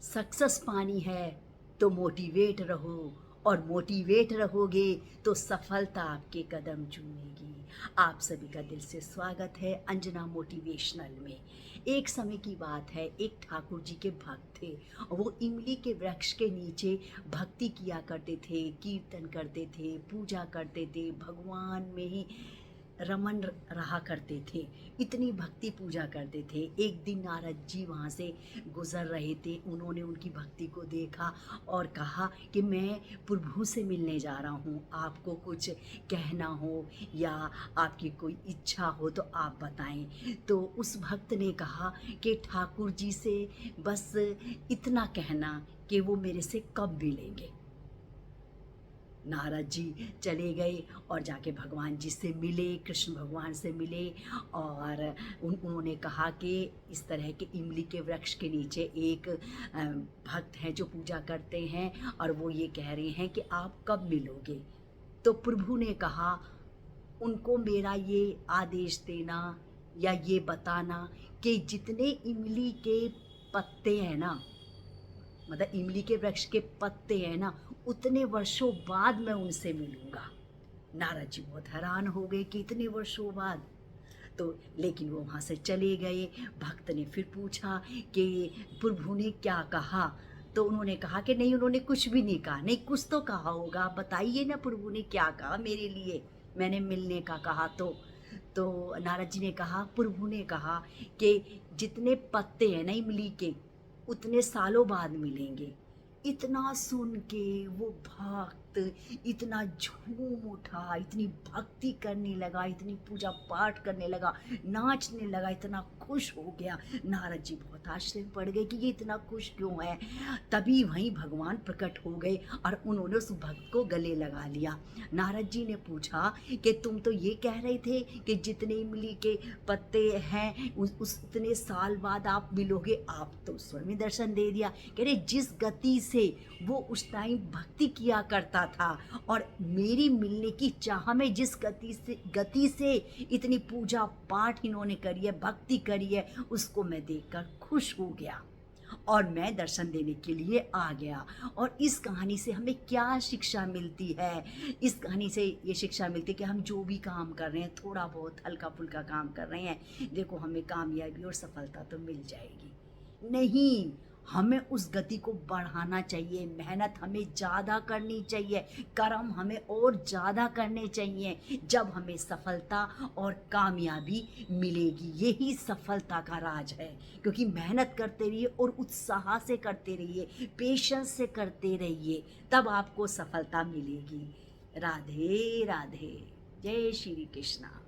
Success पानी है तो मोटिवेट रहो, और मोटिवेट रहोगे तो सफलता आपके कदम चूमेगी। आप सभी का दिल से स्वागत है अंजना मोटिवेशनल में। एक समय की बात है, एक ठाकुर जी के भक्त थे। वो इमली के वृक्ष के नीचे भक्ति किया करते थे, कीर्तन करते थे, पूजा करते थे, भगवान में ही रमन रहा करते थे, इतनी भक्ति पूजा करते थे। एक दिन नारद जी वहाँ से गुजर रहे थे। उन्होंने उनकी भक्ति को देखा और कहा कि मैं प्रभु से मिलने जा रहा हूँ, आपको कुछ कहना हो या आपकी कोई इच्छा हो तो आप बताएं। तो उस भक्त ने कहा कि ठाकुर जी से बस इतना कहना कि वो मेरे से कब मिलेंगे। नारद जी चले गए और जाके भगवान जी से मिले, कृष्ण भगवान से मिले। और उन्होंने कहा कि इस तरह के इमली के वृक्ष के नीचे एक भक्त हैं जो पूजा करते हैं और वो ये कह रहे हैं कि आप कब मिलोगे। तो प्रभु ने कहा उनको मेरा ये आदेश देना या ये बताना कि जितने इमली के पत्ते हैं ना, मतलब इमली के वृक्ष के पत्ते हैं ना, उतने वर्षों बाद मैं उनसे मिलूंगा। नारद जी बहुत हैरान हो गए कि इतने वर्षों बाद। तो लेकिन वो वहाँ से चले गए। भक्त ने फिर पूछा कि प्रभु ने क्या कहा। तो उन्होंने कहा कि नहीं, उन्होंने कुछ भी नहीं कहा। नहीं, कुछ तो कहा होगा, बताइए ना प्रभु ने क्या कहा मेरे लिए, मैंने मिलने का कहा। तो नारद जी ने कहा, प्रभु ने कहा कि जितने पत्ते हैं ना इमली के, उतने सालों बाद मिलेंगे। इतना सुन के वो भक्त इतना झूम उठा, इतनी भक्ति करने लगा, इतनी पूजा पाठ करने लगा, नाचने लगा, इतना खुश हो गया। नारद जी बहुत आश्चर्य पड़ गए कि ये इतना खुश क्यों है। तभी वहीं भगवान प्रकट हो गए और उन्होंने उस भक्त को गले लगा लिया। नारद जी ने पूछा कि तुम तो ये कह रहे थे कि जितने इमली के पत्ते हैं उतने साल बाद आप मिलोगे, आप तो स्वयं दर्शन दे दिया। कह रहे जिस गति से वो उस टाइम भक्ति किया करता था और मेरी मिलने की चाह में जिस गति से इतनी पूजा पाठ इन्होंने करी है, भक्ति करी है, उसको मैं देखकर खुश हो गया और मैं दर्शन देने के लिए आ गया। और इस कहानी से हमें क्या शिक्षा मिलती है? इस कहानी से ये शिक्षा मिलती है कि हम जो भी काम कर रहे हैं, थोड़ा बहुत हल्का फुल्का काम कर रहे हैं, देखो हमें कामयाबी और सफलता तो मिल जाएगी। नहीं, हमें उस गति को बढ़ाना चाहिए, मेहनत हमें ज़्यादा करनी चाहिए, कर्म हमें और ज़्यादा करने चाहिए, जब हमें सफलता और कामयाबी मिलेगी। यही सफलता का राज है। क्योंकि मेहनत करते रहिए और उत्साह से करते रहिए, पेशेंस से करते रहिए, तब आपको सफलता मिलेगी। राधे राधे। जय श्री कृष्णा।